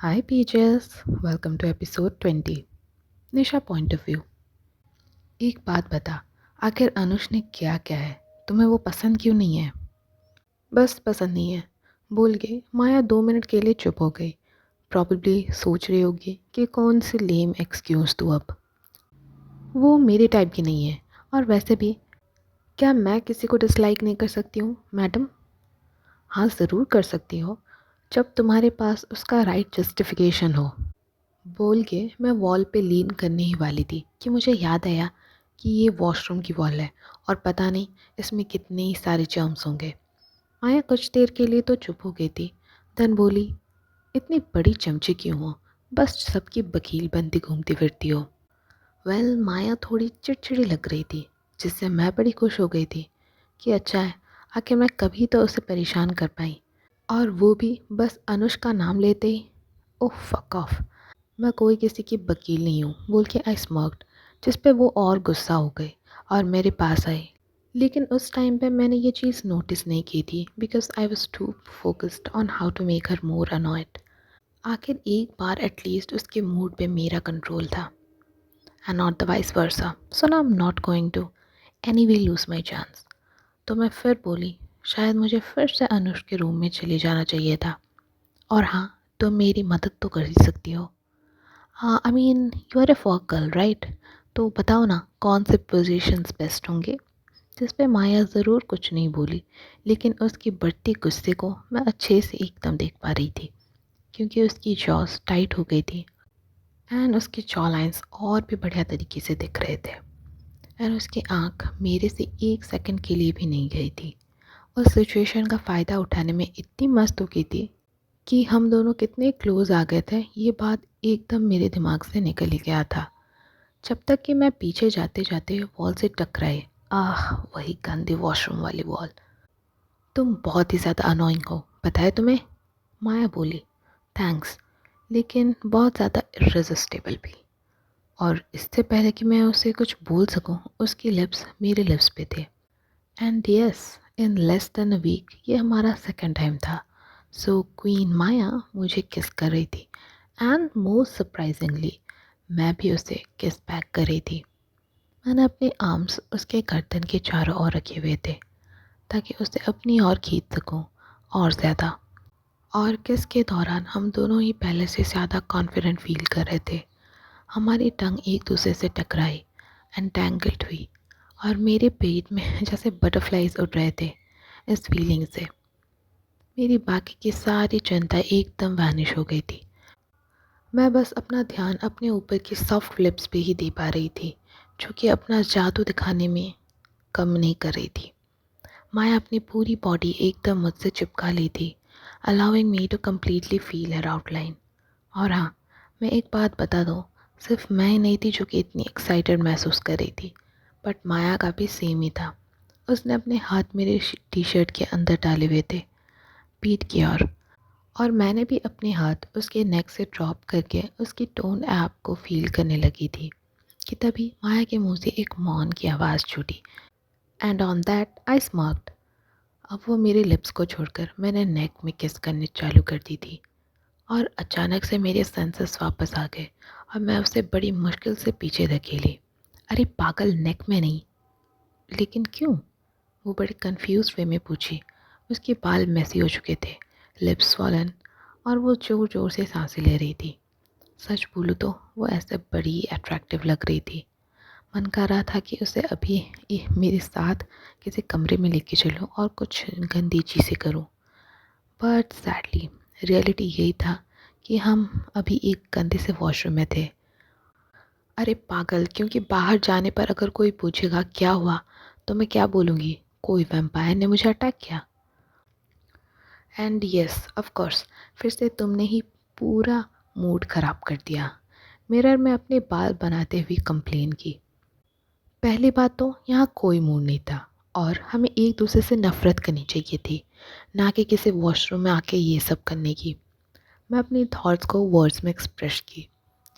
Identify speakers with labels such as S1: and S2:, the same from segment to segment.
S1: Hi Peaches, welcome to episode 20. Nisha point of view. एक बात बता, आखिर अनुष ने क्या क्या है? तुम्हें वो पसंद क्यों नहीं है? बस पसंद नहीं है बोल के माया 2 मिनट के लिए चुप हो गई। प्रॉब्ली सोच रही होगी कि कौन सी लेम एक्सक्यूज़ दूँ अब। वो मेरे टाइप की नहीं है, और वैसे भी क्या मैं किसी को डिसलाइक नहीं कर सकती हूँ मैडम? हाँ ज़रूर कर सकती हो, जब तुम्हारे पास उसका राइट जस्टिफिकेशन हो। बोल के मैं वॉल पे लीन करने ही वाली थी कि मुझे याद आया कि ये वॉशरूम की वॉल है और पता नहीं इसमें कितने ही सारे जर्म्स होंगे। माया कुछ देर के लिए तो चुप हो गई थी, देन बोली, इतनी बड़ी चमची क्यों हो? बस सबकी वकील बनती घूमती फिरती हो। माया थोड़ी चिड़चिड़ी लग रही थी, जिससे मैं बड़ी खुश हो गई थी कि अच्छा है, आखिर मैं कभी तो उसे परेशान कर पाई, और वो भी बस अनुष का नाम लेते ही। ओह फक ऑफ, मैं कोई किसी की वकील नहीं हूँ बोल के आई स्मर्क्ड, जिस पे वो और गुस्सा हो गई और मेरे पास आई। लेकिन उस टाइम पे मैंने ये चीज़ नोटिस नहीं की थी because I was too focused on how to make her more annoyed. आखिर एक बार एटलीस्ट उसके मूड पे मेरा कंट्रोल था and not the vice versa, so now I am not going to anyway lose my chance. तो मैं फिर बोली, शायद मुझे फिर से अनुष के रूम में चले जाना चाहिए था, और हाँ, तुम मेरी मदद तो कर ही सकती हो। हाँ, I mean you are a folk girl right, तो बताओ ना कौन से पोजीशंस बेस्ट होंगे? जिस पे माया ज़रूर कुछ नहीं बोली, लेकिन उसकी बढ़ती गुस्से को मैं अच्छे से एकदम देख पा रही थी, क्योंकि उसकी जॉस टाइट हो गई थी एंड उसकी जॉ लाइन्स और भी बढ़िया तरीके से दिख रहे थे, एंड उसकी आंख मेरे से एक सेकंड के लिए भी नहीं गई थी। उस सिचुएशन का फ़ायदा उठाने में इतनी मस्त हो गई थी कि हम दोनों कितने क्लोज आ गए थे ये बात एकदम मेरे दिमाग से निकल ही गया था, जब तक कि मैं पीछे जाते जाते वॉल से टकराए। आह, वही गंदी वॉशरूम वाली वॉल। तुम बहुत ही ज़्यादा अनोइंग हो, पता है तुम्हें? माया बोली, थैंक्स, लेकिन बहुत ज़्यादा इररेसिस्टिबल भी। और इससे पहले कि मैं उसे कुछ बोल सकूं, उसकी लिप्स मेरे लिप्स पे थे। And yes, in less than a week ये हमारा सेकंड टाइम था। सो क्वीन माया मुझे किस कर रही थी, एंड मोस्ट सरप्राइजिंगली मैं भी उसे किस बैक कर रही थी। मैंने अपने आर्म्स उसके गर्दन के चारों ओर रखे हुए थे ताकि उसे अपनी ओर खींच सकूं और ज़्यादा। और किस के दौरान हम दोनों ही पहले से ज़्यादा कॉन्फिडेंट फील कर रहे थे। हमारी टंग एक दूसरे से टकराई, एंटेंगल्ड हुई, और मेरे पेट में जैसे बटरफ्लाइज उड़ रहे थे। इस फीलिंग से मेरी बाकी की सारी चिंता एकदम वैनिश हो गई थी। मैं बस अपना ध्यान अपने ऊपर की सॉफ्ट लिप्स पे ही दे पा रही थी, जो कि अपना जादू दिखाने में कम नहीं कर रही थी। माया अपनी पूरी बॉडी एकदम मुझसे चिपका ली थी, allowing me to completely feel her outline. और हाँ, मैं एक बात बता दूँ, सिर्फ मैं ही नहीं थी जो कि इतनी एक्साइटेड महसूस कर रही थी, बट माया का भी सेम ही था। उसने अपने हाथ मेरे टी शर्ट के अंदर डाले हुए थे, पीठ की ओर, और मैंने भी अपने हाथ उसके नेक से ड्रॉप करके उसकी टोन ऐप को फील करने लगी थी कि तभी माया के मुंह से एक मौन की आवाज़ छूटी, एंड ऑन दैट आई स्मार्क्ड। अब वो मेरे लिप्स को छोड़कर मैंने नेक में किस करने चालू कर दी थी, और अचानक से मेरे सेंसेस वापस आ गए और मैं उसे बड़ी मुश्किल से पीछे धकेली। अरे पागल, नेक में नहीं। लेकिन क्यों? वो बड़े कंफ्यूज वे में पूछी। उसके बाल मैसी हो चुके थे, लिप्स स्वॉलन, और वो ज़ोर ज़ोर से सांसें ले रही थी। सच बोलूँ तो वो ऐसे बड़ी अट्रैक्टिव लग रही थी। मन कर रहा था कि उसे अभी मेरे साथ किसी कमरे में लेके चलूँ और कुछ गंदी चीज़ें करूँ, बट सैडली रियलिटी यही था कि हम अभी एक गंदे से वॉशरूम में थे। अरे पागल, क्योंकि बाहर जाने पर अगर कोई पूछेगा क्या हुआ, तो मैं क्या बोलूँगी? कोई वैम्पायर ने मुझे अटैक किया। एंड यस ऑफ कोर्स, फिर से तुमने ही पूरा मूड ख़राब कर दिया। मिरर में अपने बाल बनाते हुए कंप्लेन की। पहली बात तो यहाँ कोई मूड नहीं था, और हमें एक दूसरे से नफ़रत करनी चाहिए थी, ना कि किसी वॉशरूम में आके ये सब करने की। मैं अपनी थॉट्स को वर्ड्स में एक्सप्रेस की,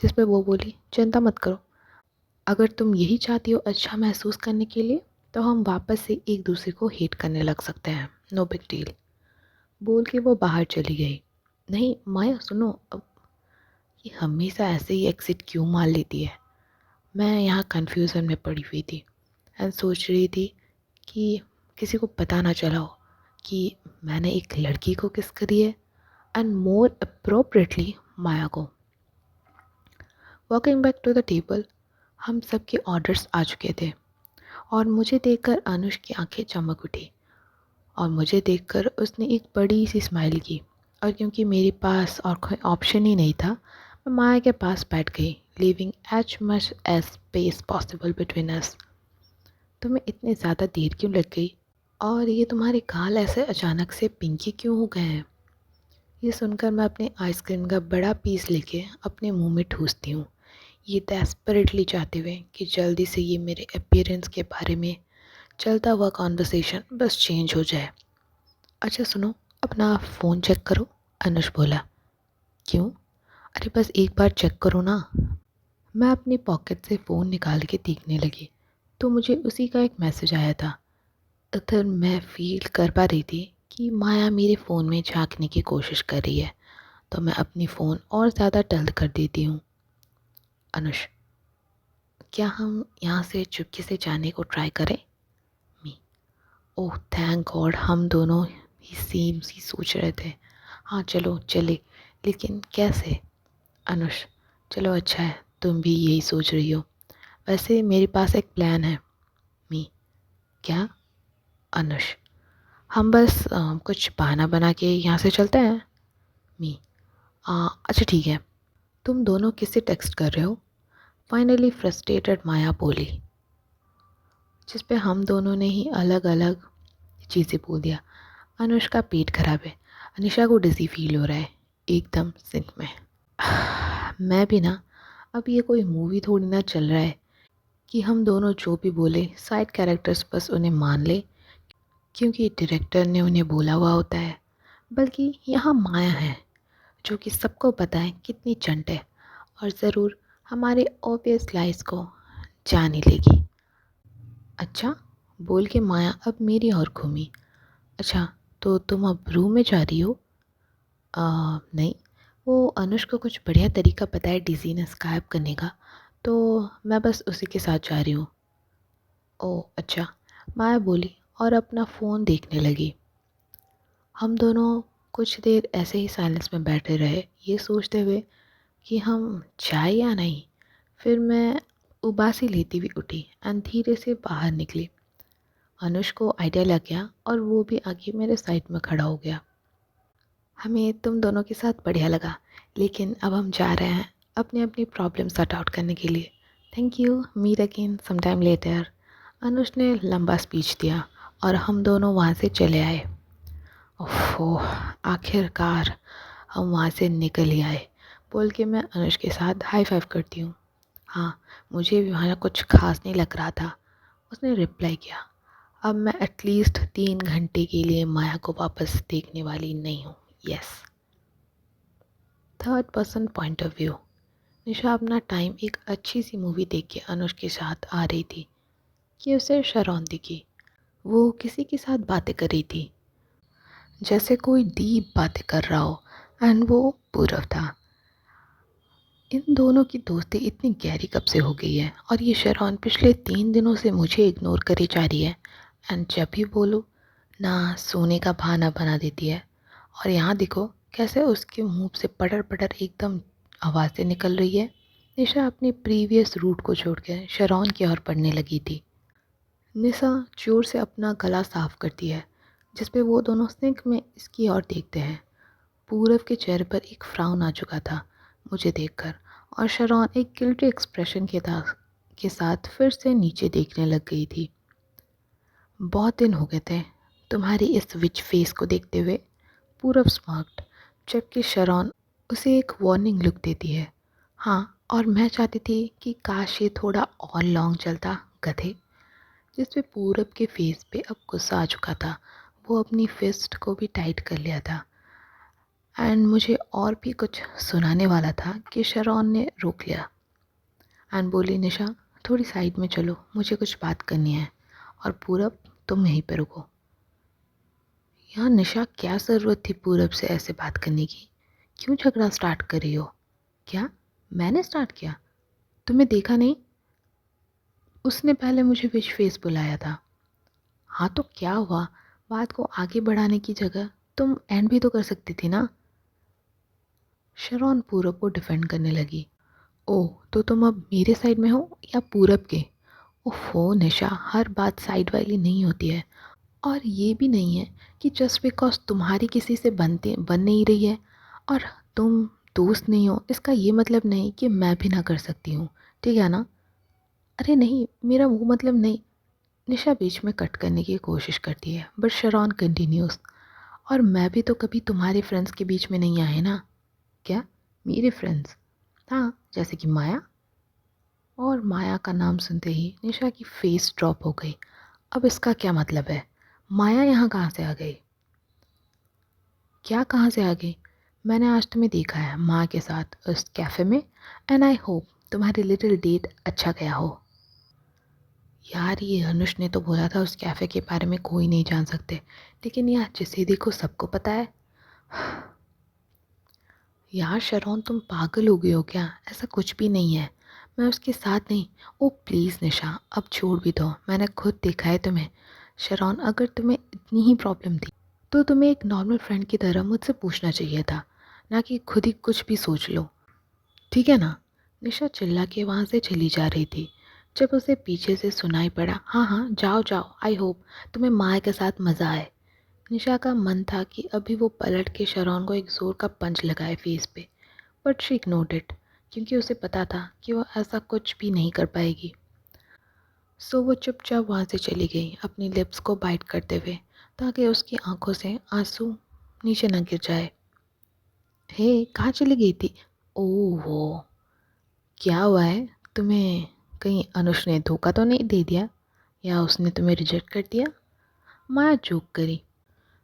S1: जिस पे वो बोली, चिंता मत करो, अगर तुम यही चाहती हो अच्छा महसूस करने के लिए, तो हम वापस से एक दूसरे को हेट करने लग सकते हैं, नो बिग डील। बोल के वो बाहर चली गई। नहीं माया सुनो, अब ये हमेशा ऐसे ही एग्ज़िट क्यों मार लेती है। मैं यहाँ कन्फ्यूज़न में पड़ी हुई थी एंड सोच रही थी कि किसी को पता ना चला हो कि मैंने एक लड़की को किस करी है, एंड मोर अप्रोप्रिएटली माया को। Walking back to the table, हम सबके ऑर्डर्स आ चुके थे और मुझे देखकर अनुष की आंखें चमक उठी और मुझे देखकर उसने एक बड़ी सी स्माइल की। और क्योंकि मेरे पास और कोई ऑप्शन ही नहीं था, मैं माया के पास बैठ गई, leaving as much as space possible between us. तुम्हें इतने ज़्यादा देर क्यों लग गई, और ये तुम्हारे गाल ऐसे अचानक से पिंकी क्यों हो गए हैं? ये सुनकर मैं अपने आइसक्रीम का बड़ा पीस लेके अपने मुंह में ठूसती हूँ, ये डेस्परेटली चाहते हुए कि जल्दी से ये मेरे अपीयरेंस के बारे में चलता हुआ कॉन्वर्सेशन बस चेंज हो जाए। अच्छा सुनो, अपना फ़ोन चेक करो, अनुष बोला। क्यों? अरे बस एक बार चेक करो ना। मैं अपनी पॉकेट से फ़ोन निकाल के देखने लगी तो मुझे उसी का एक मैसेज आया था। उधर मैं फील कर पा रही थी कि माया मेरे फ़ोन में झांकने की कोशिश कर रही है, तो मैं अपनी फ़ोन और ज़्यादा टल्द कर देती हूँ। अनुष, क्या हम यहाँ से चुपके से जाने को ट्राई करें? मी, ओह थैंक गॉड, हम दोनों ही सेम सी सोच रहे थे। हाँ चलो चले, लेकिन कैसे? अनुष, चलो अच्छा है तुम भी यही सोच रही हो, वैसे मेरे पास एक प्लान है। मी, क्या? अनुष, हम बस कुछ बहाना बना के यहाँ से चलते हैं। मी, अच्छा ठीक है। तुम दोनों किससे टेक्स्ट कर रहे हो? फाइनली फ्रस्ट्रेटेड माया बोली, जिस पे हम दोनों ने ही अलग अलग चीज़ें बोल दिया। अनुष का पेट खराब है, अनिशा को डिज़ी फील हो रहा है, एकदम सिंक में। मैं भी ना, अब ये कोई मूवी थोड़ी ना चल रहा है कि हम दोनों जो भी बोले साइड कैरेक्टर्स बस उन्हें मान ले क्योंकि डायरेक्टर ने उन्हें बोला हुआ होता है। बल्कि यहाँ माया है जो कि सबको पता है कितनी चंट है और ज़रूर हमारे ऑब्वियस लाइज को जान ही लेगी। अच्छा, बोल के माया अब मेरी ओर घूमी। अच्छा, तो तुम अब रूम में जा रही हो? नहीं, वो अनुष को कुछ बढ़िया तरीका पता है डिजीनेस गायब करने का, तो मैं बस उसी के साथ जा रही हूँ। ओह अच्छा, माया बोली और अपना फ़ोन देखने लगी। हम दोनों कुछ देर ऐसे ही साइलेंस में बैठे रहे, ये सोचते हुए कि हम जाए या नहीं। फिर मैं उबासी लेती हुई उठी एंड धीरे से बाहर निकली। अनुष को आइडिया लग गया और वो भी आके मेरे साइड में खड़ा हो गया। हमें तुम दोनों के साथ बढ़िया लगा, लेकिन अब हम जा रहे हैं अपनी अपनी प्रॉब्लम सॉर्ट आउट करने के लिए। Thank you, meet again some time later. Anush ने लंबा स्पीच दिया और हम दोनों वहाँ से चले आए। ओह, आखिरकार हम वहाँ से निकल ही आए, बोल के मैं अनुष के साथ हाई फाइव करती हूँ। हाँ, मुझे भी वहाँ कुछ खास नहीं लग रहा था, उसने रिप्लाई किया। अब मैं एटलीस्ट 3 घंटे के लिए माया को वापस देखने वाली नहीं हूँ। Yes. Third person point of view. Nisha अपना टाइम एक अच्छी सी मूवी देख के अनुष के साथ आ रही थी कि उसे शरौन दिखी। वो किसी के साथ बातें कर रही थी, जैसे कोई डीप बातें कर रहा हो, एंड वो पूरव था। इन दोनों की दोस्ती इतनी गहरी कब से हो गई है, और ये शरौन पिछले 3 दिनों से मुझे इग्नोर करे जा रही है, एंड जब भी बोलूँ ना सोने का बहाना बना देती है। और यहाँ देखो कैसे उसके मुंह से पटर पटर एकदम आवाज़ें निकल रही है। निशा अपने प्रीवियस रूट को छोड़ कर शरौन की ओर पढ़ने लगी थी। निशा जोर से अपना गला साफ करती है, जिस पे वो दोनों सिंक में इसकी ओर देखते हैं। पूरव के चेहरे पर एक फ्राउन आ चुका था मुझे देखकर, और शरौन एक गिल्टी एक्सप्रेशन के साथ फिर से नीचे देखने लग गई थी। बहुत दिन हो गए थे तुम्हारी इस विच फेस को देखते हुए, पूरव स्मार्ट, जबकि शरौन उसे एक वार्निंग लुक देती है। हाँ, और मैं चाहती थी कि काश ये थोड़ा और लॉन्ग चलता, गधे। जिस पे पूरब के फेस पे अब गुस्सा आ चुका था। वो अपनी फिस्ट को भी टाइट कर लिया था एंड मुझे और भी कुछ सुनाने वाला था कि शरौन ने रोक लिया एंड बोली, निशा थोड़ी साइड में चलो, मुझे कुछ बात करनी है। और पूरब, तुम यहीं पर रुको। यहाँ निशा क्या ज़रूरत थी पूरब से ऐसे बात करने की? क्यों झगड़ा स्टार्ट कर रही हो? क्या? मैंने स्टार्ट किया? तुम्हें देखा नहीं? उसने पहले मुझे विश फेस बुलाया था। हाँ तो क्या हुआ? बात को आगे बढ़ाने की जगह तुम एंड भी तो कर सकती थी ना। शरॉन पूरब को डिफेंड करने लगी। ओह, तो तुम अब मेरे साइड में हो या पूरब के? ओहो निशा, हर बात साइड वाली नहीं होती है। और ये भी नहीं है कि जस्ट बिकॉज तुम्हारी किसी से बन नहीं रही है और तुम दोस्त नहीं हो, इसका ये मतलब नहीं कि मैं भी ना कर सकती हूँ। ठीक है ना? अरे नहीं, मेरा वो मतलब नहीं। निशा बीच में कट करने की कोशिश करती है बट शरॉन कंटिन्यूस। और मैं भी तो कभी तुम्हारे फ्रेंड्स के बीच में नहीं आए ना। क्या? मेरे फ्रेंड्स? हाँ, जैसे कि माया। और माया का नाम सुनते ही निशा की फेस ड्रॉप हो गई। अब इसका क्या मतलब है? माया यहाँ कहाँ से आ गई? क्या कहाँ से आ गई? मैंने आज तुम्हें देखा है माँ के साथ उस कैफ़े में। एंड आई होप तुम्हारी लिटिल डेट अच्छा गया हो। यार, ये अनुष ने तो बोला था उस कैफ़े के बारे में कोई नहीं जान सकते, लेकिन यार जिसे देखो सबको पता है। यार शरौन, तुम पागल हो गए हो क्या? ऐसा कुछ भी नहीं है। मैं उसके साथ नहीं। ओ प्लीज़ निशा, अब छोड़ भी दो, मैंने खुद देखा है तुम्हें। शरौन, अगर तुम्हें इतनी ही प्रॉब्लम थी तो तुम्हें एक नॉर्मल फ्रेंड की तरह मुझसे पूछना चाहिए था, ना कि खुद ही कुछ भी सोच लो। ठीक है ना? निशा चिल्ला के वहाँ से चली जा रही थी जब उसे पीछे से सुनाई पड़ा, हाँ हाँ जाओ जाओ, आई होप तुम्हें माँ के साथ मज़ा आए। निशा का मन था कि अभी वो पलट के शरौन को एक ज़ोर का पंच लगाए फेस पे, बट शी इग्नोर्ड इट क्योंकि उसे पता था कि वो ऐसा कुछ भी नहीं कर पाएगी। सो वो चुपचाप वहाँ से चली गई अपनी लिप्स को बाइट करते हुए, ताकि उसकी आंखों से आंसू नीचे न गिर जाए। हे, कहाँ चली गई थी? ओह वो, क्या हुआ है तुम्हें? कहीं अनुष ने धोखा तो नहीं दे दिया या उसने तुम्हें रिजेक्ट कर दिया? माया चूक करी।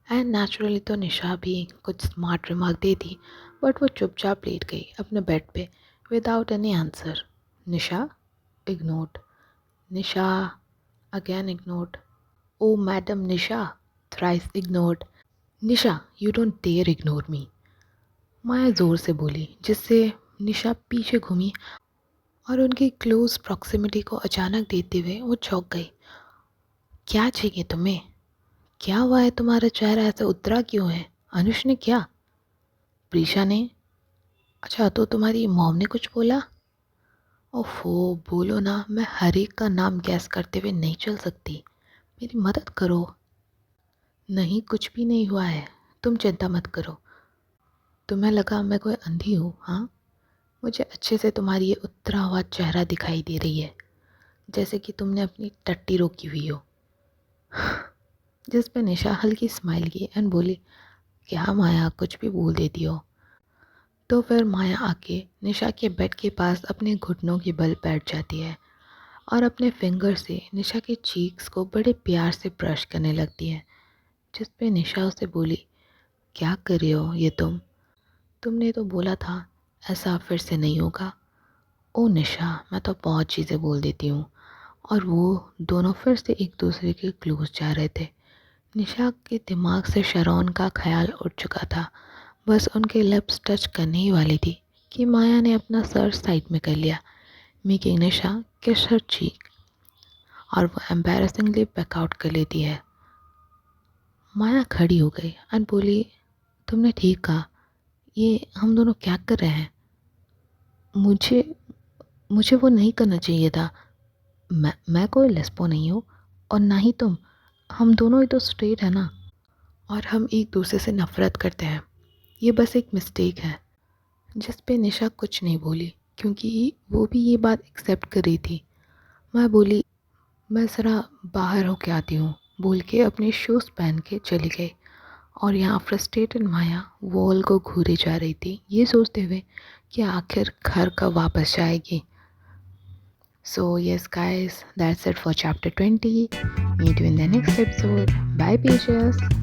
S1: एंड नेचुरली तो निशा भी कुछ स्मार्ट रिमार्क दे दी, बट वो चुपचाप लेट गई अपने बेड पे without any answer. Nisha ignored. Nisha again ignored. Oh madam Nisha, thrice ignored. Nisha, you don't dare ignore me, Maya ज़ोर से बोली, जिससे निशा पीछे घूमी और उनकी क्लोज प्रॉक्सिमिटी को अचानक देखते हुए वो चौंक गई। क्या चाहिए तुम्हें? क्या हुआ है? तुम्हारा चेहरा ऐसा उतरा क्यों है? अनुष ने क्या? प्रीशा ने? अच्छा, तो तुम्हारी मॉम ने कुछ बोला? ओफो, बोलो ना, मैं हर एक का नाम गैस करते हुए नहीं चल सकती। मेरी मदद करो। नहीं, कुछ भी नहीं हुआ है, तुम चिंता मत करो। तुम्हें लगा मैं कोई अंधी हूँ? हाँ, मुझे अच्छे से तुम्हारी ये उतरा हुआ चेहरा दिखाई दे रही है, जैसे कि तुमने अपनी टट्टी रोकी हुई हो। जिस पे निशा हल्की स्माइल की एंड बोली, क्या माया, कुछ भी बोल देती हो? तो फिर माया आके निशा के बेड के पास अपने घुटनों के बल बैठ जाती है और अपने फिंगर से निशा के चीक्स को बड़े प्यार से ब्रश करने लगती है, जिस पे निशा उसे बोली, क्या कर रही हो ये तुमने तो बोला था ऐसा फिर से नहीं होगा। ओ निशा, मैं तो बहुत चीज़ें बोल देती हूँ। और वो दोनों फिर से एक दूसरे के क्लोज जा रहे थे। निशा के दिमाग से शरौन का ख्याल उठ चुका था, बस उनके लिप्स टच करने ही वाली थी कि माया ने अपना सर साइड में कर लिया, मेकिंग निशा किस हर चीक, और वो एम्बैरसिंगली बैकआउट कर लेती है। माया खड़ी हो गई और बोली, तुमने ठीक कहा, ये हम दोनों क्या कर रहे हैं? मुझे मुझे वो नहीं करना चाहिए था। मैं कोई लेस्बो नहीं हूँ और ना ही तुम। हम दोनों ही तो स्ट्रेट है ना, और हम एक दूसरे से नफ़रत करते हैं। ये बस एक मिस्टेक है। जिस पे निशा कुछ नहीं बोली क्योंकि वो भी ये बात एक्सेप्ट कर रही थी। मैं बोली, मैं ज़रा बाहर होके आती हूँ, बोल के अपने शूज़ पहन के चली गई। और यहाँ फ्रस्ट्रेटेड माया वॉल को घूरे जा रही थी, ये सोचते हुए कि आखिर घर कब वापस जाएगी। So yes guys, that's it for chapter 20. Meet you in the next episode. Bye Peaches.